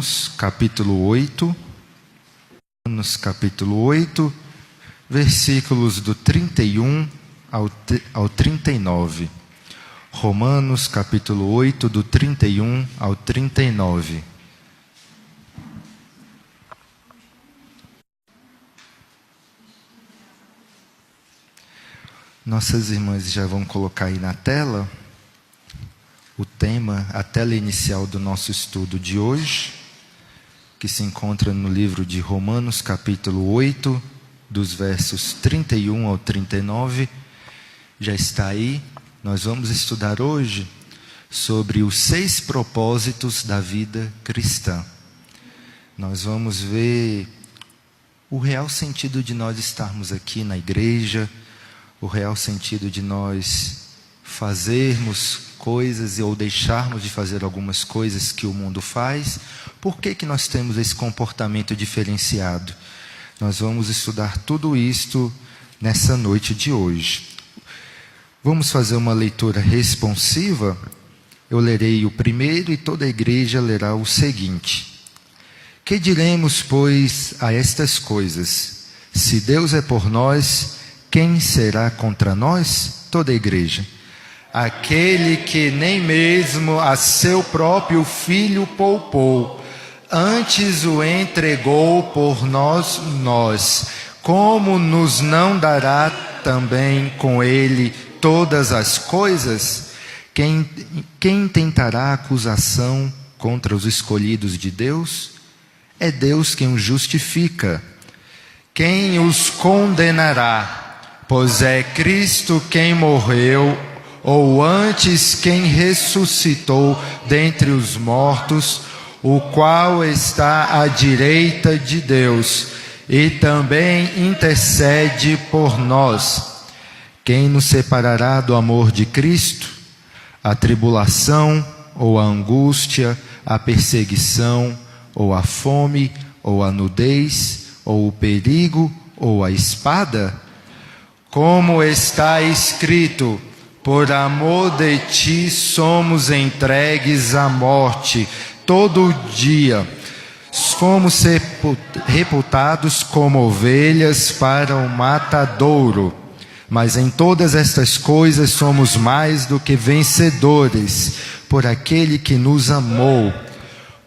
Romanos capítulo 8, versículos do 31 ao 39. Romanos capítulo 8, do 31 ao 39. Nossas irmãs já vão colocar aí na tela o tema, a tela inicial do nosso estudo de hoje, que se encontra no livro de Romanos capítulo 8, dos versos 31 ao 39. Já está aí. Nós vamos estudar hoje sobre os 6 propósitos da vida cristã. Nós vamos ver o real sentido de nós estarmos aqui na igreja, o real sentido de nós fazermos coisas ou deixarmos de fazer algumas coisas que o mundo faz. Por que nós temos esse comportamento diferenciado? Nós vamos estudar tudo isto nessa noite de hoje. Vamos fazer uma leitura responsiva. Eu lerei o primeiro e toda a igreja lerá o seguinte. Que diremos, pois, a estas coisas? Se Deus é por nós, quem será contra nós? Toda a igreja. Aquele que nem mesmo a seu próprio filho poupou, antes o entregou por nós, como nos não dará também com ele todas as coisas? Quem tentará acusação contra os escolhidos de Deus? É Deus quem os justifica. Quem os condenará? Pois é Cristo quem morreu, ou antes quem ressuscitou dentre os mortos, o qual está à direita de Deus, e também intercede por nós. Quem nos separará do amor de Cristo? A tribulação, ou a angústia, a perseguição, ou a fome, ou a nudez, ou o perigo, ou a espada? Como está escrito: por amor de ti somos entregues à morte todo dia. Fomos reputados como ovelhas para o matadouro. Mas em todas estas coisas somos mais do que vencedores, por aquele que nos amou.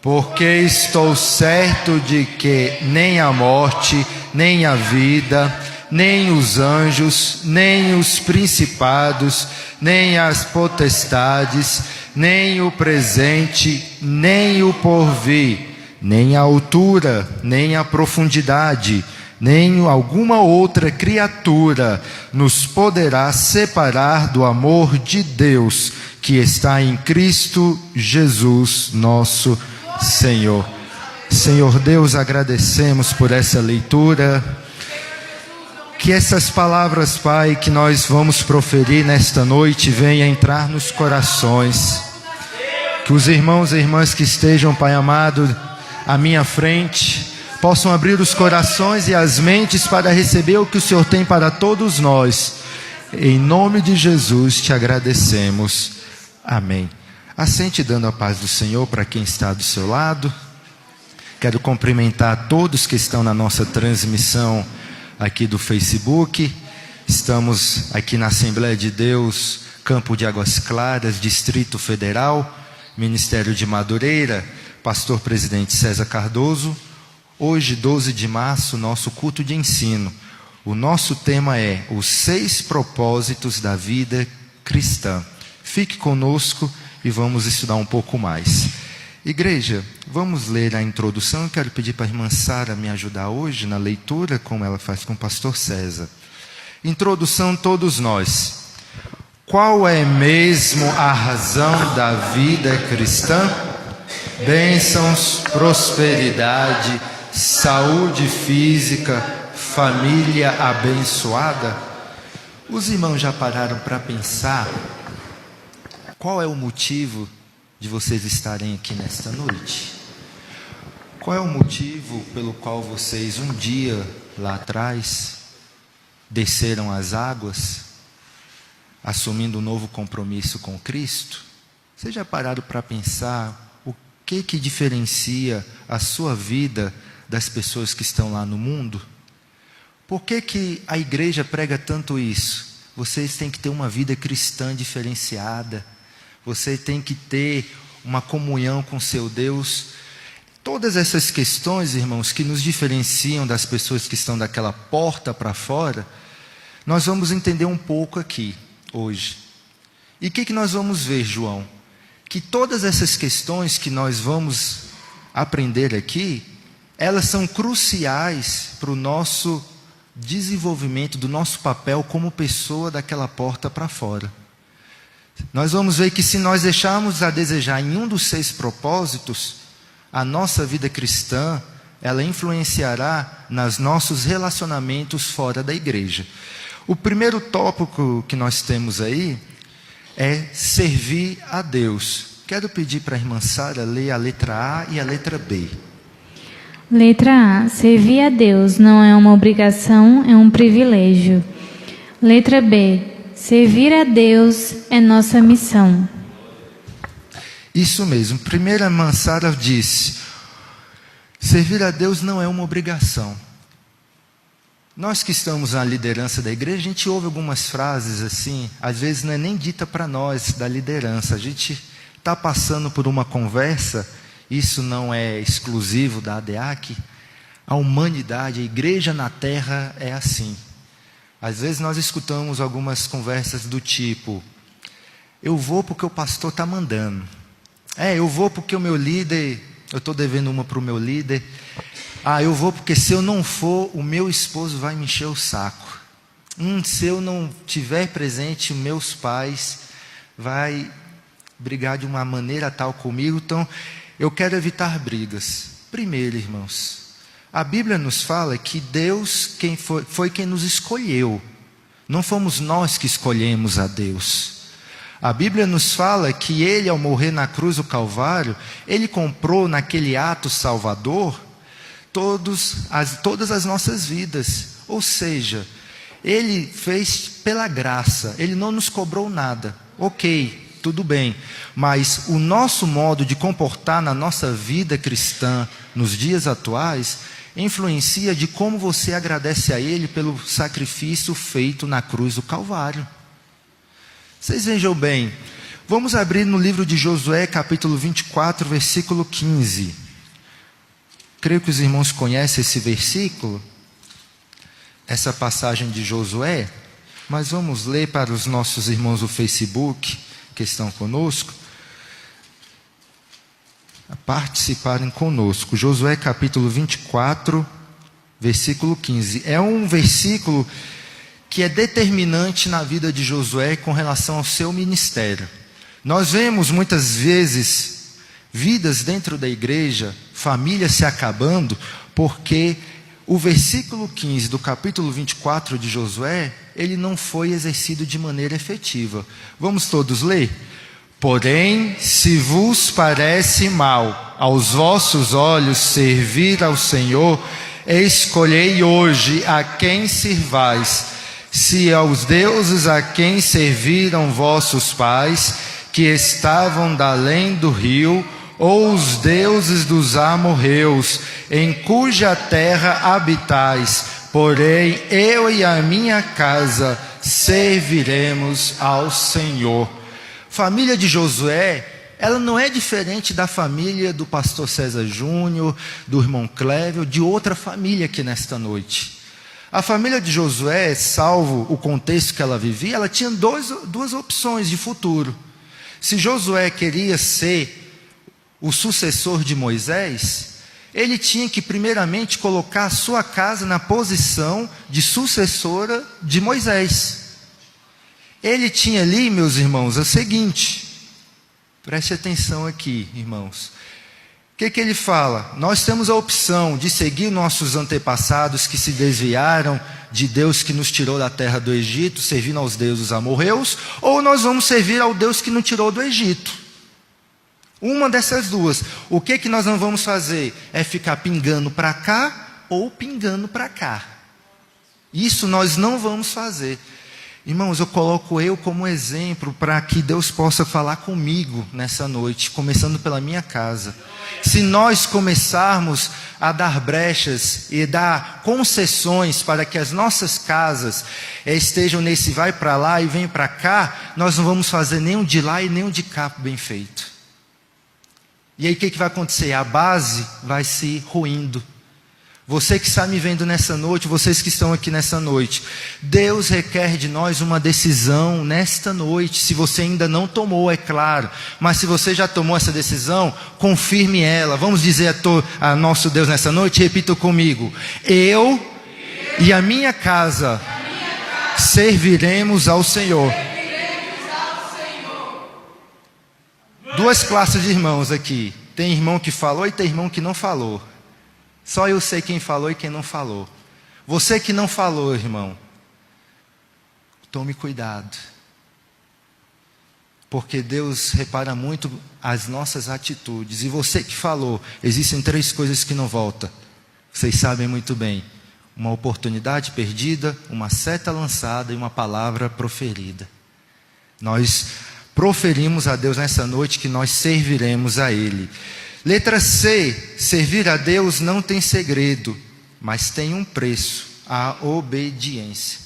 Porque estou certo de que nem a morte, nem a vida, nem os anjos, nem os principados, nem as potestades, nem o presente, nem o porvir, nem a altura, nem a profundidade, nem alguma outra criatura nos poderá separar do amor de Deus, que está em Cristo Jesus, nosso Senhor. Senhor Deus, agradecemos por essa leitura. Que essas palavras, Pai, que nós vamos proferir nesta noite, venham entrar nos corações. Que os irmãos e irmãs que estejam, Pai amado, à minha frente, possam abrir os corações e as mentes para receber o que o Senhor tem para todos nós. Em nome de Jesus te agradecemos. Amém. Assente dando a paz do Senhor para quem está do seu lado. Quero cumprimentar todos que estão na nossa transmissão aqui do Facebook. Estamos aqui na Assembleia de Deus, Campo de Águas Claras, Distrito Federal, Ministério de Madureira, Pastor Presidente César Cardoso. Hoje, 12 de março, nosso culto de ensino. O nosso tema é os 6 propósitos da vida cristã. Fique conosco e vamos estudar um pouco mais. Igreja, vamos ler a introdução. Eu quero pedir para a irmã Sara me ajudar hoje na leitura, como ela faz com o pastor César. Introdução, todos nós. Qual é mesmo a razão da vida cristã? Bênçãos, prosperidade, saúde física, família abençoada. Os irmãos já pararam para pensar qual é o motivo de vocês estarem aqui nesta noite? Qual é o motivo pelo qual vocês um dia lá atrás desceram as águas, assumindo um novo compromisso com Cristo? Vocês já pararam para pensar que diferencia a sua vida das pessoas que estão lá no mundo? Por que a igreja prega tanto isso? Vocês têm que ter uma vida cristã diferenciada. Você tem que ter uma comunhão com seu Deus. Todas essas questões, irmãos, que nos diferenciam das pessoas que estão daquela porta para fora, nós vamos entender um pouco aqui, hoje. E o que nós vamos ver, João? Que todas essas questões que nós vamos aprender aqui, elas são cruciais para o nosso desenvolvimento, do nosso papel como pessoa daquela porta para fora. Nós vamos ver que se nós deixarmos a desejar em um dos 6 propósitos, a nossa vida cristã, ela influenciará nos nossos relacionamentos fora da igreja. O primeiro tópico que nós temos aí é servir a Deus. Quero pedir para a irmã Sara ler a letra A e a letra B. Letra A. Servir a Deus não é uma obrigação, é um privilégio. Letra B. Servir a Deus é nossa missão. Isso mesmo. Primeiro a irmã Sara disse, servir a Deus não é uma obrigação. Nós que estamos na liderança da igreja, a gente ouve algumas frases assim, às vezes não é nem dita para nós da liderança. A gente está passando por uma conversa, isso não é exclusivo da ADEAC, a humanidade, a igreja na terra é assim. Às vezes nós escutamos algumas conversas do tipo, eu vou porque o pastor está mandando. Eu vou porque o meu líder, eu estou devendo uma para o meu líder. Eu vou porque se eu não for, o meu esposo vai me encher o saco. Se eu não tiver presente, meus pais vai brigar de uma maneira tal comigo. Então, eu quero evitar brigas. Primeiro, irmãos, a Bíblia nos fala que Deus foi quem nos escolheu. Não fomos nós que escolhemos a Deus. A Bíblia nos fala que Ele, ao morrer na cruz do Calvário, Ele comprou naquele ato salvador todas as nossas vidas. Ou seja, Ele fez pela graça, Ele não nos cobrou nada. Ok, tudo bem, mas o nosso modo de comportar na nossa vida cristã, nos dias atuais, influencia de como você agradece a Ele pelo sacrifício feito na cruz do Calvário. Vocês vejam bem, vamos abrir no livro de Josué, capítulo 24, versículo 15. Creio que os irmãos conhecem esse versículo, essa passagem de Josué, mas vamos ler para os nossos irmãos do Facebook, que estão conosco, a participarem conosco. Josué capítulo 24, versículo 15. É um versículo que é determinante na vida de Josué com relação ao seu ministério. Nós vemos muitas vezes vidas dentro da igreja, famílias se acabando, porque o versículo 15 do capítulo 24 de Josué, ele não foi exercido de maneira efetiva. Vamos todos ler? Porém, se vos parece mal aos vossos olhos servir ao Senhor, escolhei hoje a quem sirvais, se aos deuses a quem serviram vossos pais, que estavam da além do rio, ou os deuses dos amorreus, em cuja terra habitais. Porém, eu e a minha casa serviremos ao Senhor. Família de Josué, ela não é diferente da família do pastor César Júnior, do irmão Clévio, de outra família aqui nesta noite. A família de Josué, salvo o contexto que ela vivia, ela tinha duas opções de futuro. Se Josué queria ser o sucessor de Moisés, ele tinha que primeiramente colocar a sua casa na posição de sucessora de Moisés. Ele tinha ali, meus irmãos, o seguinte, preste atenção aqui, irmãos. O que ele fala? Nós temos a opção de seguir nossos antepassados que se desviaram de Deus que nos tirou da terra do Egito, servindo aos deuses amorreus, ou nós vamos servir ao Deus que nos tirou do Egito. Uma dessas duas. O que nós não vamos fazer? É ficar pingando para cá ou pingando para cá. Isso nós não vamos fazer. Irmãos, eu coloco eu como exemplo para que Deus possa falar comigo nessa noite, começando pela minha casa. Se nós começarmos a dar brechas e dar concessões para que as nossas casas estejam nesse vai para lá e vem para cá, nós não vamos fazer nem um de lá e nem um de cá bem feito. E aí o que vai acontecer? A base vai se ruindo. Você que está me vendo nessa noite, vocês que estão aqui nessa noite, Deus requer de nós uma decisão nesta noite. Se você ainda não tomou, é claro, mas se você já tomou essa decisão, confirme ela. Vamos dizer a nosso Deus nessa noite, repita comigo: eu e a minha casa serviremos ao Senhor. Duas classes de irmãos aqui. Tem irmão que falou e tem irmão que não falou. Só eu sei quem falou e quem não falou. Você que não falou, irmão, tome cuidado. Porque Deus repara muito as nossas atitudes. E você que falou, existem 3 coisas que não voltam. Vocês sabem muito bem. Uma oportunidade perdida, uma seta lançada e uma palavra proferida. Nós proferimos a Deus nessa noite que nós serviremos a Ele. Letra C, servir a Deus não tem segredo, mas tem um preço, a obediência.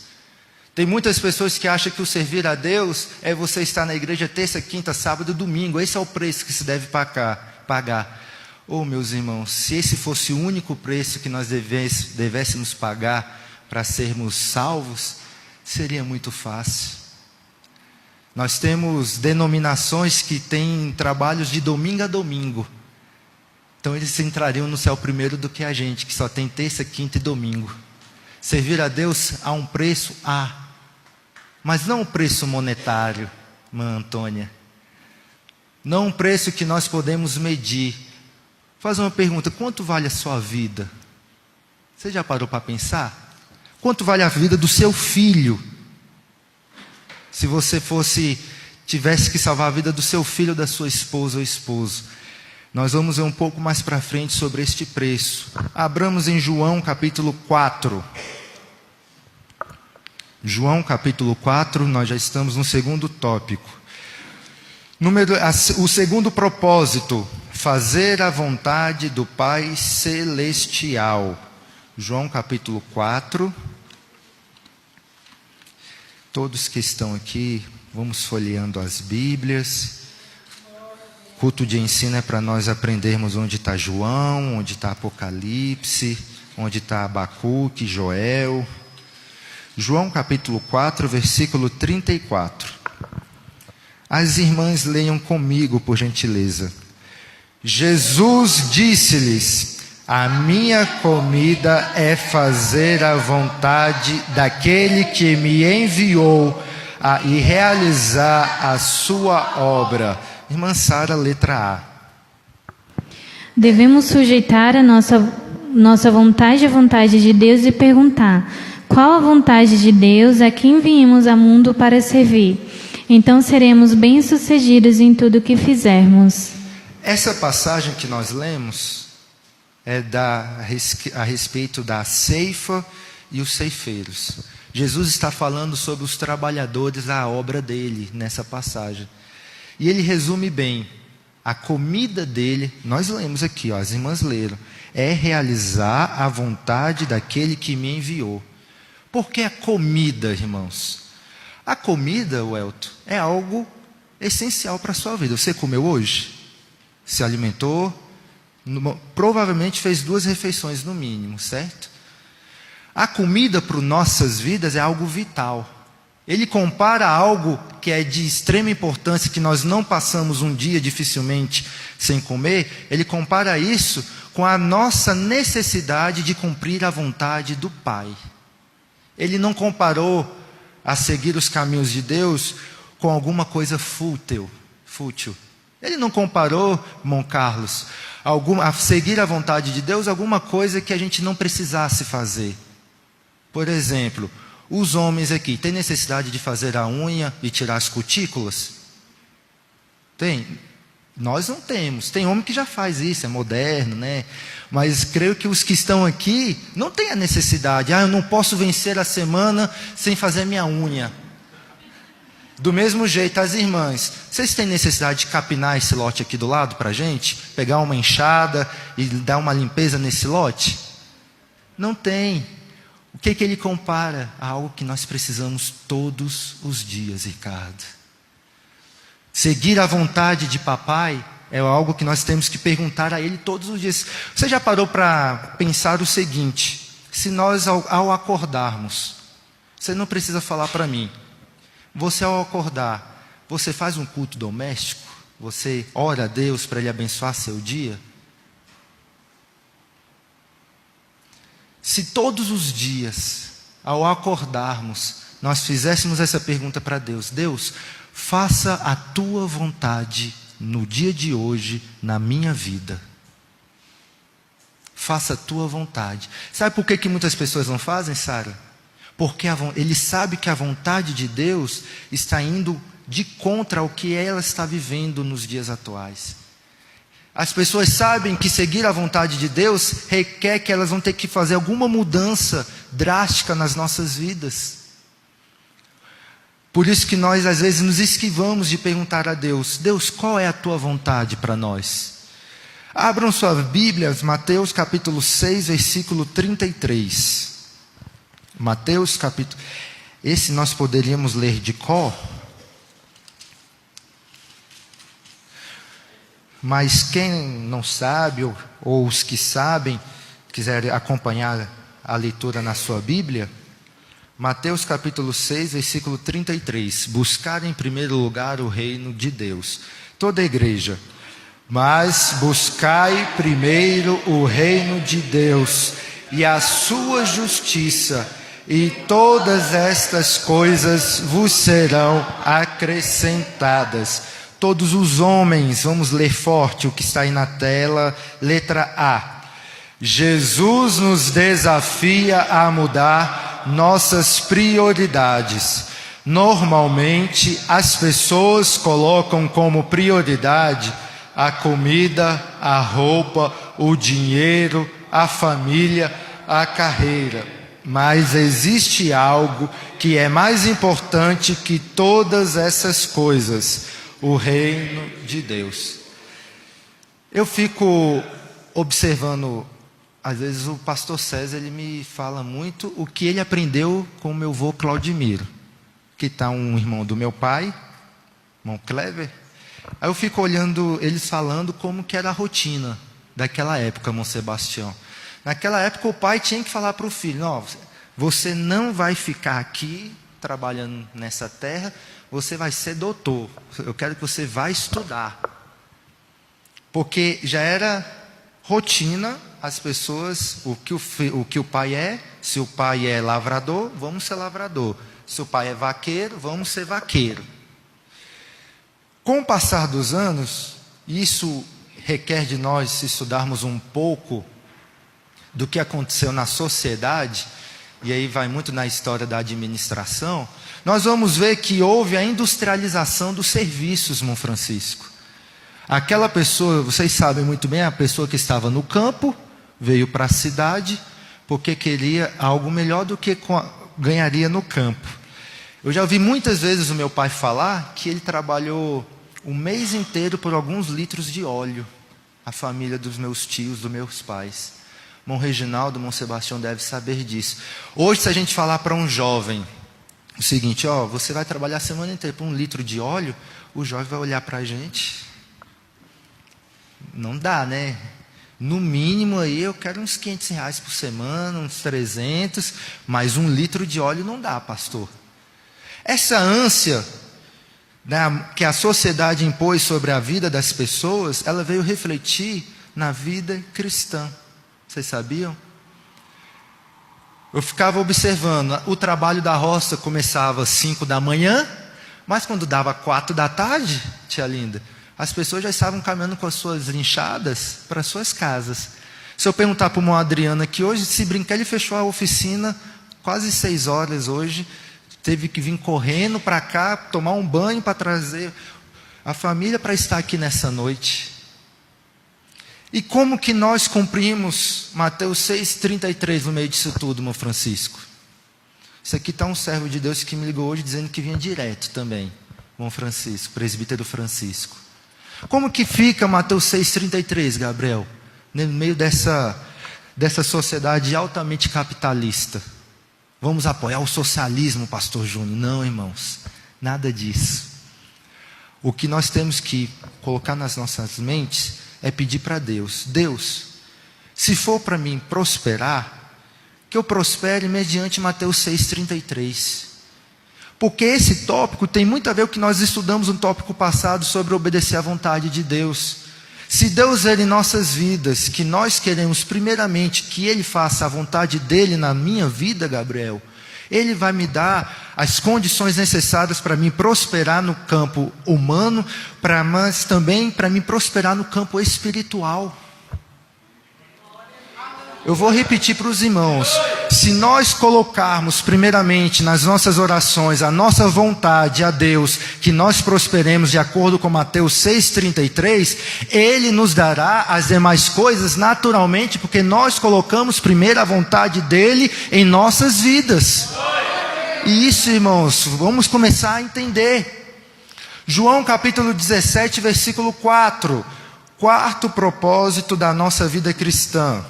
Tem muitas pessoas que acham que o servir a Deus é você estar na igreja terça, quinta, sábado, domingo. Esse é o preço que se deve pagar. Oh, meus irmãos, se esse fosse o único preço que nós devêssemos pagar para sermos salvos, seria muito fácil. Nós temos denominações que têm trabalhos de domingo a domingo. Então eles entrariam no céu primeiro do que a gente, que só tem terça, quinta e domingo. Servir a Deus há um preço? Há. Mas não um preço monetário, irmã Antônia. Não um preço que nós podemos medir. Vou fazer uma pergunta: quanto vale a sua vida? Você já parou para pensar? Quanto vale a vida do seu filho? Se você tivesse que salvar a vida do seu filho, da sua esposa ou esposo. Nós vamos ver um pouco mais para frente sobre este preço. Abramos em João capítulo 4. João capítulo 4, nós já estamos no segundo tópico. O segundo propósito, fazer a vontade do Pai Celestial. João capítulo 4. Todos que estão aqui, vamos folheando as Bíblias. Culto de ensino é para nós aprendermos onde está João, onde está Apocalipse, onde está Abacuque, Joel. João capítulo 4, versículo 34. As irmãs leiam comigo, por gentileza. Jesus disse-lhes: a minha comida é fazer a vontade daquele que me enviou e realizar a sua obra. Irmã Sara, letra A. Devemos sujeitar a nossa vontade à vontade de Deus e perguntar: qual a vontade de Deus a quem viemos ao mundo para servir? Então seremos bem-sucedidos em tudo o que fizermos. Essa passagem que nós lemos é a respeito da ceifa e os ceifeiros. Jesus está falando sobre os trabalhadores da obra dele nessa passagem. E ele resume bem: a comida dele, nós lemos aqui, as irmãs leram, é realizar a vontade daquele que me enviou. Por que a comida, irmãos? A comida, Welton, é algo essencial para a sua vida. Você comeu hoje? Se alimentou? Provavelmente fez 2 refeições no mínimo, certo? A comida para nossas vidas é algo vital. Ele compara algo que é de extrema importância, que nós não passamos um dia dificilmente sem comer. Ele compara isso com a nossa necessidade de cumprir a vontade do Pai. Ele não comparou a seguir os caminhos de Deus com alguma coisa fútil. Ele não comparou, irmão Carlos, a seguir a vontade de Deus alguma coisa que a gente não precisasse fazer. Por exemplo, os homens aqui têm necessidade de fazer a unha e tirar as cutículas? Tem? Nós não temos. Tem homem que já faz isso, é moderno, né? Mas creio que os que estão aqui não têm a necessidade. Eu não posso vencer a semana sem fazer minha unha. Do mesmo jeito, as irmãs, vocês têm necessidade de capinar esse lote aqui do lado para a gente? Pegar uma enxada e dar uma limpeza nesse lote? Não tem. O que ele compara? A algo que nós precisamos todos os dias, Ricardo. Seguir a vontade de papai é algo que nós temos que perguntar a ele todos os dias. Você já parou para pensar o seguinte: se nós ao acordarmos, você não precisa falar para mim, você ao acordar, você faz um culto doméstico? Você ora a Deus para Ele abençoar seu dia? Se todos os dias, ao acordarmos, nós fizéssemos essa pergunta para Deus: Deus, faça a Tua vontade no dia de hoje, na minha vida. Faça a Tua vontade. Sabe por que muitas pessoas não fazem, Sara? Porque ele sabe que a vontade de Deus está indo de contra o que ela está vivendo nos dias atuais. As pessoas sabem que seguir a vontade de Deus requer que elas vão ter que fazer alguma mudança drástica nas nossas vidas. Por isso que nós às vezes nos esquivamos de perguntar a Deus: Deus, qual é a Tua vontade para nós? Abram suas Bíblias, Mateus capítulo 6, versículo 33. Mateus capítulo... Esse nós poderíamos ler de cor. Mas quem não sabe, ou os que sabem, quiserem acompanhar a leitura na sua Bíblia, Mateus capítulo 6, versículo 33. Buscar em primeiro lugar o reino de Deus. Toda a igreja. Mas buscai primeiro o reino de Deus e a sua justiça, e todas estas coisas vos serão acrescentadas. Todos os homens, vamos ler forte o que está aí na tela, letra A. Jesus nos desafia a mudar nossas prioridades. Normalmente, as pessoas colocam como prioridade a comida, a roupa, o dinheiro, a família, a carreira. Mas existe algo que é mais importante que todas essas coisas: o reino de Deus. Eu fico observando, às vezes o pastor César, ele me fala muito o que ele aprendeu com o meu avô Claudimiro, que está um irmão do meu pai, irmão Clever. Aí eu fico olhando eles falando como que era a rotina daquela época, irmão Sebastião. Naquela época o pai tinha que falar para o filho: não, você não vai ficar aqui trabalhando nessa terra, você vai ser doutor, eu quero que você vá estudar. Porque já era rotina, as pessoas, o que o pai é, se o pai é lavrador, vamos ser lavrador. Se o pai é vaqueiro, vamos ser vaqueiro. Com o passar dos anos, isso requer de nós, se estudarmos um pouco do que aconteceu na sociedade, e aí vai muito na história da administração, nós vamos ver que houve a industrialização dos serviços, irmão Francisco. Aquela pessoa, vocês sabem muito bem, a pessoa que estava no campo, veio para a cidade, porque queria algo melhor do que ganharia no campo. Eu já ouvi muitas vezes o meu pai falar que ele trabalhou um mês inteiro por alguns litros de óleo, a família dos meus tios, dos meus pais. Irmão Reginaldo, irmão Sebastião deve saber disso. Hoje, se a gente falar para um jovem o seguinte: ó, você vai trabalhar a semana inteira por 1 litro de óleo, o jovem vai olhar para a gente. Não dá, né? No mínimo aí eu quero uns R$500 por semana, uns 300, mas 1 litro de óleo não dá, pastor. Essa ânsia, né, que a sociedade impôs sobre a vida das pessoas, ela veio refletir na vida cristã. Vocês sabiam? Eu ficava observando, o trabalho da roça começava às 5 da manhã, mas quando dava 4 da tarde, tia linda, as pessoas já estavam caminhando com as suas linchadas para suas casas. Se eu perguntar para o irmão Adriano aqui hoje, se brincar, ele fechou a oficina quase 6 horas hoje, teve que vir correndo para cá, tomar um banho para trazer a família para estar aqui nessa noite. E como que nós cumprimos Mateus 6,33 no meio disso tudo, irmão Francisco? Isso aqui está um servo de Deus que me ligou hoje dizendo que vinha direto também. irmão Francisco, presbítero Francisco. Como que fica Mateus 6,33, Gabriel? No meio dessa sociedade altamente capitalista. Vamos apoiar o socialismo, pastor Júnior? Não, irmãos, nada disso. O que nós temos que colocar nas nossas mentes é pedir para Deus: Deus, se for para mim prosperar, que eu prospere mediante Mateus 6,33. Porque esse tópico tem muito a ver com o que nós estudamos no tópico passado sobre obedecer à vontade de Deus. Se Deus ver em nossas vidas que nós queremos primeiramente que Ele faça a vontade dEle na minha vida, Gabriel, Ele vai me dar as condições necessárias para mim prosperar no campo humano, mas também para mim prosperar no campo espiritual. Eu vou repetir para os irmãos: se nós colocarmos primeiramente nas nossas orações a nossa vontade a Deus, que nós prosperemos de acordo com Mateus 6,33, Ele nos dará as demais coisas naturalmente, porque nós colocamos primeiro a vontade dEle em nossas vidas. E isso, irmãos, vamos começar a entender. João capítulo 17, versículo 4. Quarto propósito da nossa vida cristã.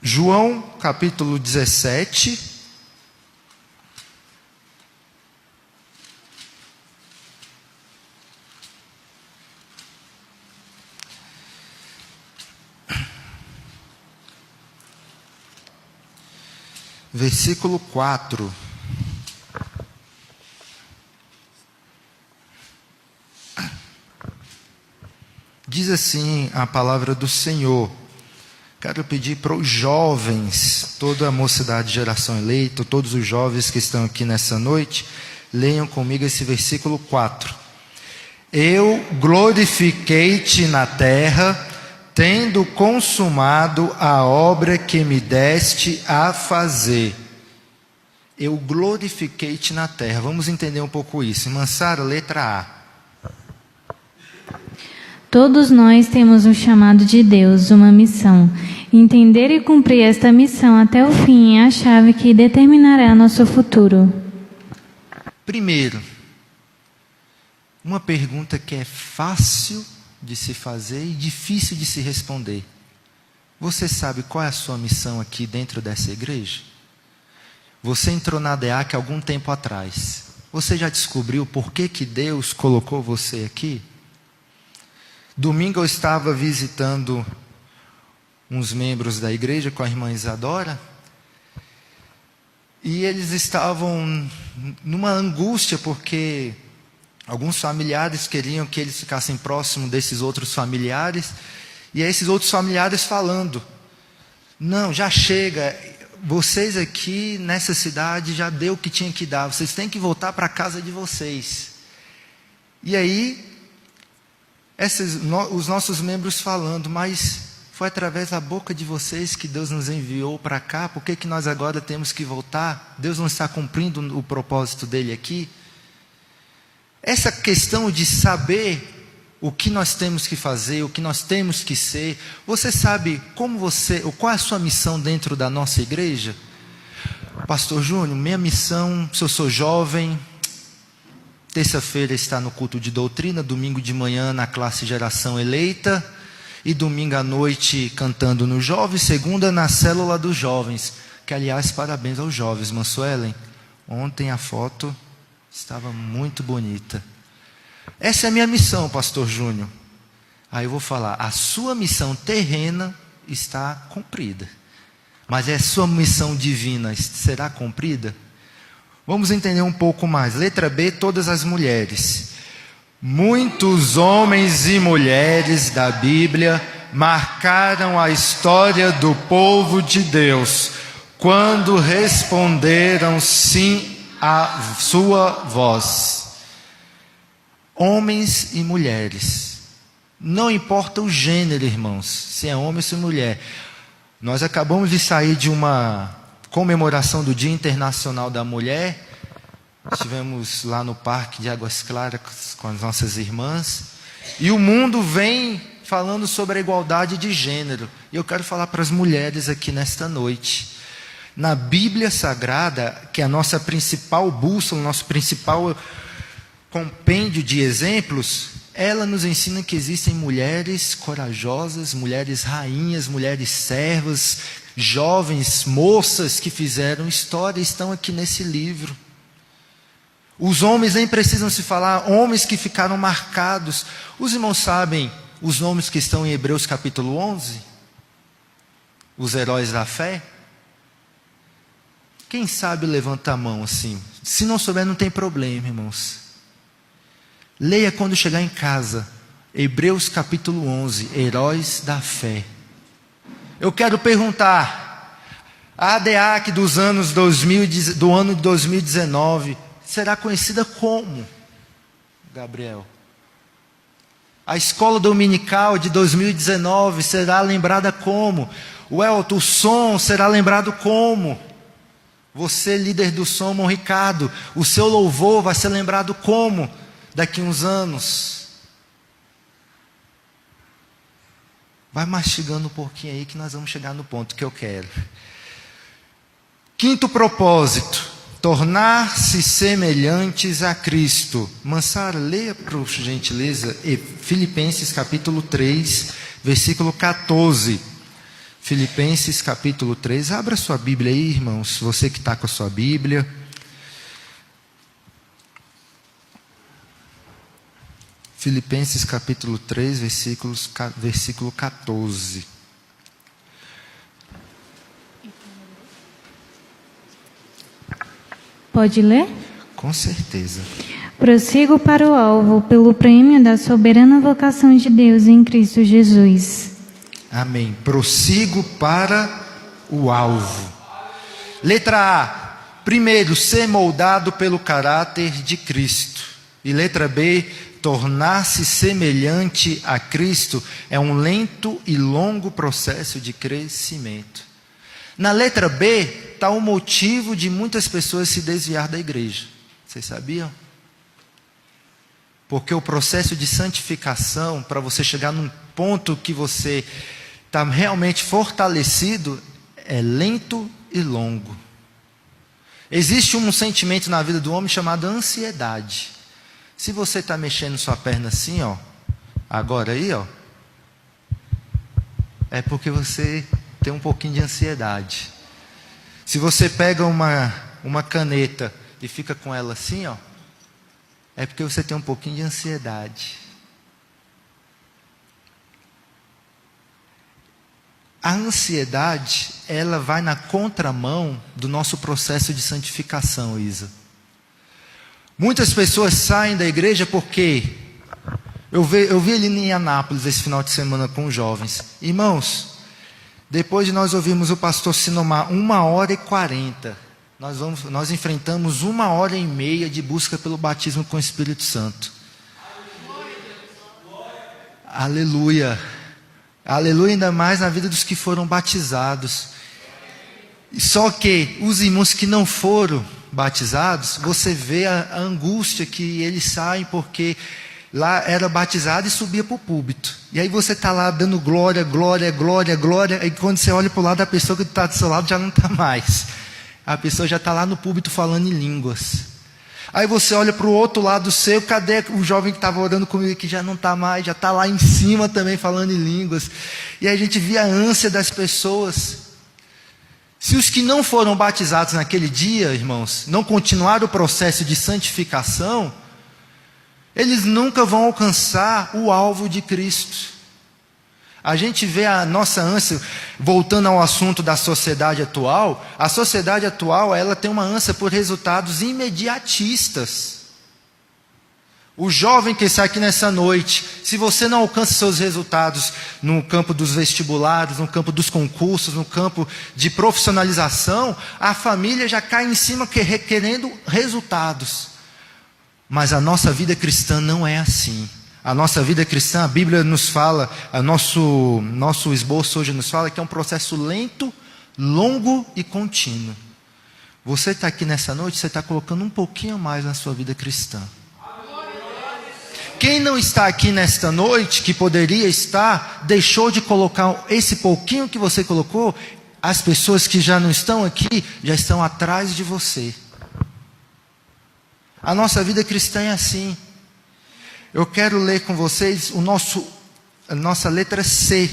João capítulo 17, versículo 4. Diz assim a palavra do Senhor. Quero pedir para os jovens, toda a mocidade de geração eleita, todos os jovens que estão aqui nessa noite, leiam comigo esse versículo 4. Eu glorifiquei-te na terra, tendo consumado a obra que me deste a fazer. Eu glorifiquei-te na terra. Vamos entender um pouco isso. Irmã Sara, letra A. Todos nós temos um chamado de Deus, uma missão. Entender e cumprir esta missão até o fim é a chave que determinará nosso futuro. Primeiro, uma pergunta que é fácil de se fazer e difícil de se responder. Você sabe qual é a sua missão aqui dentro dessa igreja? Você entrou na DEAC há algum tempo atrás. Você já descobriu por que Deus colocou você aqui? Domingo eu estava visitando uns membros da igreja com a irmã Isadora, e eles estavam numa angústia porque alguns familiares queriam que eles ficassem próximos desses outros familiares, e aí esses outros familiares falando: não, já chega, vocês aqui nessa cidade já deu o que tinha que dar, vocês têm que voltar para a casa de vocês. E aí os nossos membros falando: mas foi através da boca de vocês que Deus nos enviou para cá, por que nós agora temos que voltar? Deus não está cumprindo o propósito dele aqui? Essa questão de saber o que nós temos que fazer, o que nós temos que ser, você sabe qual é a sua missão dentro da nossa igreja? Pastor Júnior, minha missão, se eu sou jovem, terça-feira está no culto de doutrina, domingo de manhã na classe geração eleita, e domingo à noite cantando no jovem, segunda na célula dos jovens, que aliás parabéns aos jovens, Mansuelen, ontem a foto estava muito bonita. Essa é a minha missão, pastor Júnior. Aí eu vou falar: a sua missão terrena está cumprida, mas a sua missão divina será cumprida? Vamos entender um pouco mais. Letra B, todas as mulheres. Muitos homens e mulheres da Bíblia marcaram a história do povo de Deus quando responderam sim à sua voz. Homens e mulheres. Não importa o gênero, irmãos, se é homem ou se é mulher. Nós acabamos de sair de uma comemoração do Dia Internacional da Mulher. Estivemos lá no Parque de Águas Claras com as nossas irmãs. E o mundo vem falando sobre a igualdade de gênero. E eu quero falar para as mulheres aqui nesta noite. Na Bíblia Sagrada, que é a nossa principal bússola, nosso principal compêndio de exemplos, ela nos ensina que existem mulheres corajosas, mulheres rainhas, mulheres servas, jovens, moças que fizeram história e estão aqui nesse livro. Os homens nem precisam se falar, homens que ficaram marcados. Os irmãos sabem os nomes que estão em Hebreus capítulo 11? Os heróis da fé? Quem sabe levanta a mão assim. Se não souber, não tem problema, irmãos. Leia quando chegar em casa. Hebreus capítulo 11, heróis da fé. Eu quero perguntar, a ADEAC do ano de 2019 será conhecida como, Gabriel? A escola dominical de 2019 será lembrada como? O Elton, o som será lembrado como? Você, líder do som, irmão Ricardo, o seu louvor vai ser lembrado como daqui a uns anos? Vai mastigando um pouquinho aí que nós vamos chegar no ponto que eu quero. Quinto propósito, tornar-se semelhantes a Cristo. Mansara, leia por gentileza Filipenses capítulo 3, versículo 14. Filipenses capítulo 3, abra sua Bíblia aí, irmãos, você que está com a sua Bíblia. Filipenses capítulo 3, versículo 14. Pode ler? Com certeza. Prossigo para o alvo, pelo prêmio da soberana vocação de Deus em Cristo Jesus. Amém. Prossigo para o alvo. Letra A. Primeiro, ser moldado pelo caráter de Cristo. E letra B, tornar-se semelhante a Cristo é um lento e longo processo de crescimento. Na letra B está o motivo de muitas pessoas se desviar da igreja. Vocês sabiam? Porque o processo de santificação, para você chegar num ponto que você está realmente fortalecido, é lento e longo. Existe um sentimento na vida do homem chamado ansiedade. Se você está mexendo sua perna assim, ó, agora aí, ó, é porque você tem um pouquinho de ansiedade. Se você pega uma caneta e fica com ela assim, ó, é porque você tem um pouquinho de ansiedade. A ansiedade, ela vai na contramão do nosso processo de santificação, Isa. Muitas pessoas saem da igreja porque eu vi ali em Anápolis esse final de semana com os jovens. Irmãos, depois de nós ouvirmos o pastor Sinomar 1h40, nós enfrentamos 1h30 de busca pelo batismo com o Espírito Santo. Aleluia. Aleluia, ainda mais na vida dos que foram batizados. Só que os irmãos que não foram batizados, você vê a angústia que eles saem, porque lá era batizado e subia para o púlpito. E aí você está lá dando glória, glória, glória, glória, e quando você olha para o lado da pessoa que está do seu lado, já não está mais. A pessoa já está lá no púlpito falando em línguas. Aí você olha para o outro lado seu, cadê o jovem que estava orando comigo, que já não está mais, já está lá em cima também falando em línguas. E aí a gente vê a ânsia das pessoas. Se os que não foram batizados naquele dia, irmãos, não continuaram o processo de santificação, eles nunca vão alcançar o alvo de Cristo. A gente vê a nossa ânsia, voltando ao assunto da sociedade atual, a sociedade atual, ela tem uma ânsia por resultados imediatistas. O jovem que está aqui nessa noite, se você não alcança seus resultados no campo dos vestibulares, no campo dos concursos, no campo de profissionalização, a família já cai em cima querendo resultados. Mas a nossa vida cristã não é assim. A nossa vida cristã, a Bíblia nos fala, nosso esboço hoje nos fala que é um processo lento, longo e contínuo. Você está aqui nessa noite, você está colocando um pouquinho mais na sua vida cristã. Quem não está aqui nesta noite, que poderia estar, deixou de colocar esse pouquinho que você colocou, as pessoas que já não estão aqui, já estão atrás de você. A nossa vida cristã é assim. Eu quero ler com vocês a nossa letra C.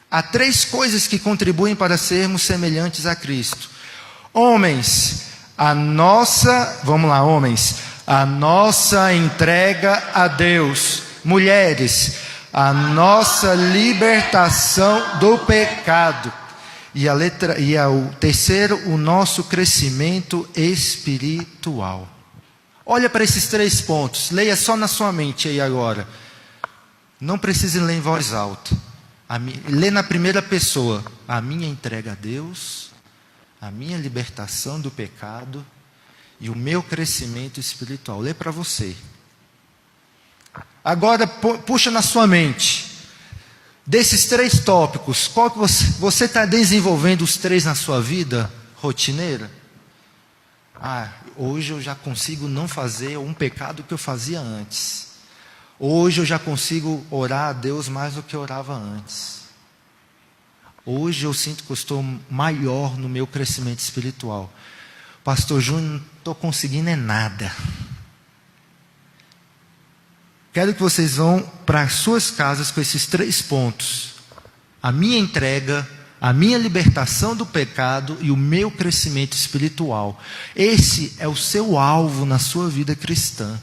Há 3 coisas que contribuem para sermos semelhantes a Cristo. Homens, vamos lá, homens, a nossa entrega a Deus. Mulheres, a nossa libertação do pecado. E o terceiro, o nosso crescimento espiritual. Olha para esses 3 pontos, leia só na sua mente aí agora. Não precisa ler em voz alta. Lê na primeira pessoa. A minha entrega a Deus, a minha libertação do pecado e o meu crescimento espiritual. Lê para você. Agora puxa na sua mente. Desses 3 tópicos, qual que você está desenvolvendo os 3 na sua vida rotineira? Hoje eu já consigo não fazer um pecado que eu fazia antes. Hoje eu já consigo orar a Deus mais do que eu orava antes. Hoje eu sinto que eu estou maior no meu crescimento espiritual. Pastor Júnior, não estou conseguindo nada. Quero que vocês vão para as suas casas com esses 3 pontos. A minha entrega, a minha libertação do pecado e o meu crescimento espiritual. Esse é o seu alvo na sua vida cristã.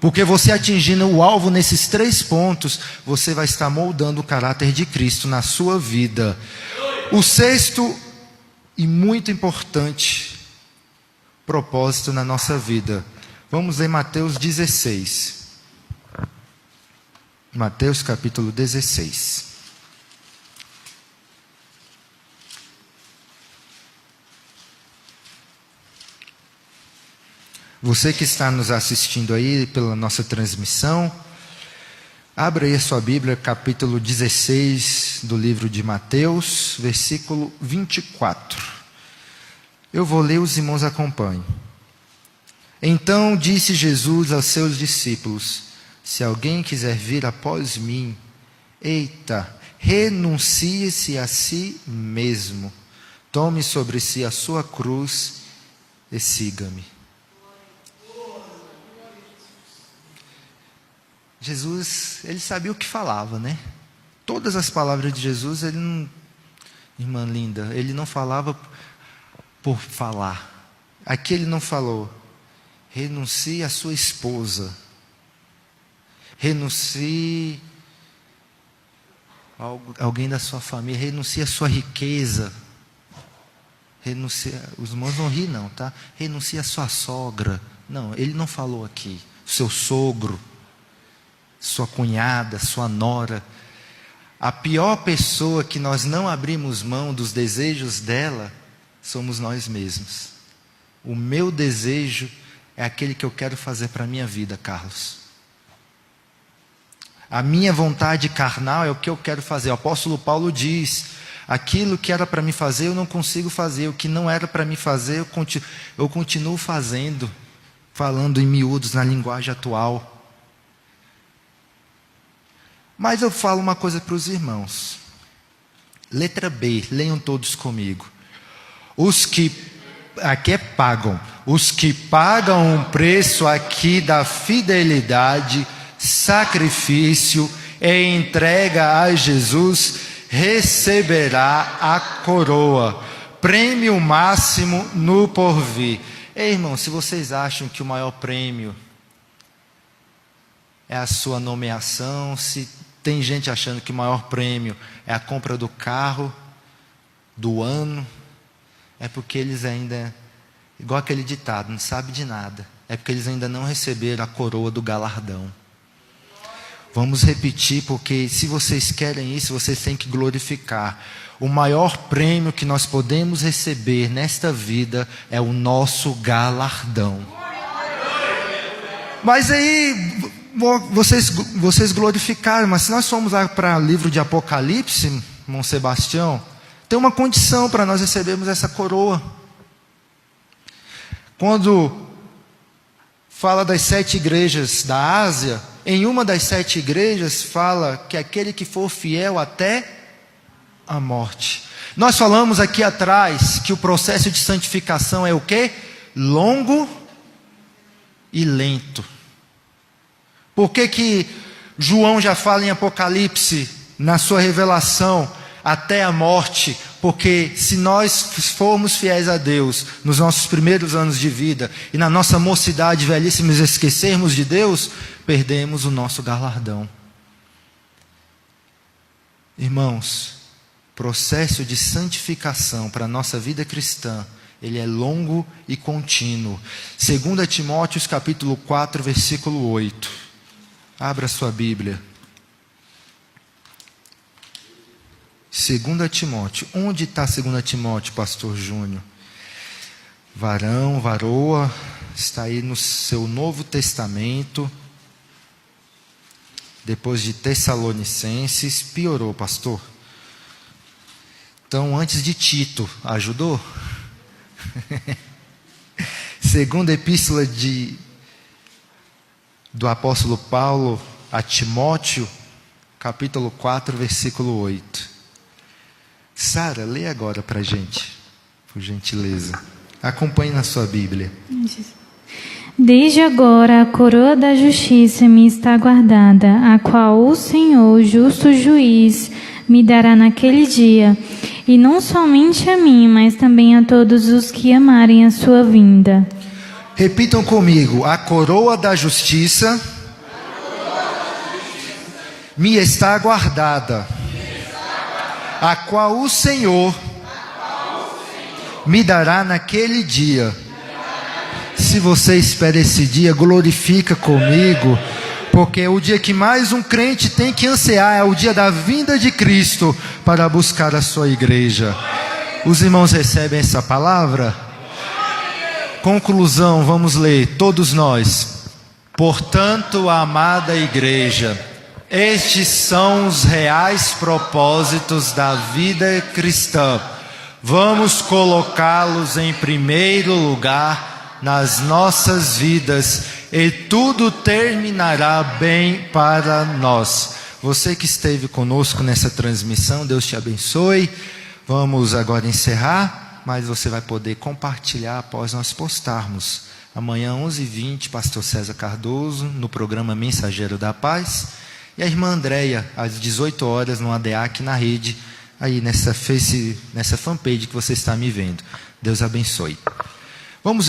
Porque você atingindo o alvo nesses 3 pontos, você vai estar moldando o caráter de Cristo na sua vida. O 6º e muito importante propósito na nossa vida. Vamos ler Mateus 16. Mateus capítulo 16. Você que está nos assistindo aí pela nossa transmissão, abra aí a sua Bíblia, capítulo 16 do livro de Mateus, versículo 24. Eu vou ler, os irmãos acompanhem. Então disse Jesus aos seus discípulos: se alguém quiser vir após mim, renuncie-se a si mesmo, tome sobre si a sua cruz e siga-me. Jesus, ele sabia o que falava, né? Todas as palavras de Jesus, ele não, irmã linda, ele não falava por falar. Aqui ele não falou: renuncie à sua esposa, renuncie a alguém da sua família, renuncie à sua riqueza, renuncie, os irmãos não ri não, tá? Renuncie à sua sogra. Não, ele não falou aqui. Seu sogro, sua cunhada, sua nora. A pior pessoa que nós não abrimos mão dos desejos dela somos nós mesmos. O meu desejo é aquele que eu quero fazer para a minha vida, Carlos. A minha vontade carnal é o que eu quero fazer. O apóstolo Paulo diz: aquilo que era para mim fazer eu não consigo fazer, o que não era para mim fazer eu continuo fazendo, falando em miúdos na linguagem atual. Mas eu falo uma coisa para os irmãos. Letra B, leiam todos comigo. Aqui é pagam. Os que pagam um preço aqui da fidelidade, sacrifício e entrega a Jesus, receberá a coroa, prêmio máximo no porvir. Ei, irmão, se vocês acham que o maior prêmio é a sua nomeação, se tem gente achando que o maior prêmio é a compra do carro do ano, é porque eles ainda, igual aquele ditado, não sabe de nada. É porque eles ainda não receberam a coroa do galardão. Vamos repetir, porque se vocês querem isso, vocês têm que glorificar. O maior prêmio que nós podemos receber nesta vida é o nosso galardão. Mas aí vocês glorificaram, mas se nós formos lá para o livro de Apocalipse, irmão Sebastião, tem uma condição para nós recebermos essa coroa. Quando fala das 7 igrejas da Ásia, em uma das 7 igrejas fala que aquele que for fiel até a morte. Nós falamos aqui atrás que o processo de santificação é o quê? Longo e lento. Por que João já fala em Apocalipse, na sua revelação, até a morte? Porque se nós formos fiéis a Deus nos nossos primeiros anos de vida e na nossa mocidade, velhice, nos esquecermos de Deus, perdemos o nosso galardão. Irmãos, processo de santificação para a nossa vida cristã, ele é longo e contínuo. 2 Timóteo capítulo 4, versículo 8. Abra sua Bíblia. 2 Timóteo. Onde está 2 Timóteo, pastor Júnior? Varão, varoa, está aí no seu Novo Testamento. Depois de Tessalonicenses, piorou, pastor. Então, antes de Tito, ajudou? Segunda epístola do apóstolo Paulo a Timóteo, capítulo 4, versículo 8. Sara, lê agora para a gente, por gentileza. Acompanhe na sua Bíblia. Desde agora a coroa da justiça me está guardada, a qual o Senhor, justo juiz, me dará naquele dia, e não somente a mim, mas também a todos os que amarem a sua vinda. Repitam comigo: a coroa da justiça me está guardada, a qual o Senhor me dará naquele dia. Se você espera esse dia, glorifica comigo, porque é o dia que mais um crente tem que ansiar, é o dia da vinda de Cristo para buscar a sua igreja. Os irmãos recebem essa palavra? Conclusão, vamos ler, todos nós. Portanto, amada igreja, estes são os reais propósitos da vida cristã. Vamos colocá-los em primeiro lugar nas nossas vidas, e tudo terminará bem para nós. Você que esteve conosco nessa transmissão, Deus te abençoe. Vamos agora encerrar, mas você vai poder compartilhar após nós postarmos. Amanhã, 11h20, pastor César Cardoso, no programa Mensageiro da Paz. E a irmã Andréia, às 18 horas, no ADEAC, na rede, aí nessa fanpage que você está me vendo. Deus abençoe. Vamos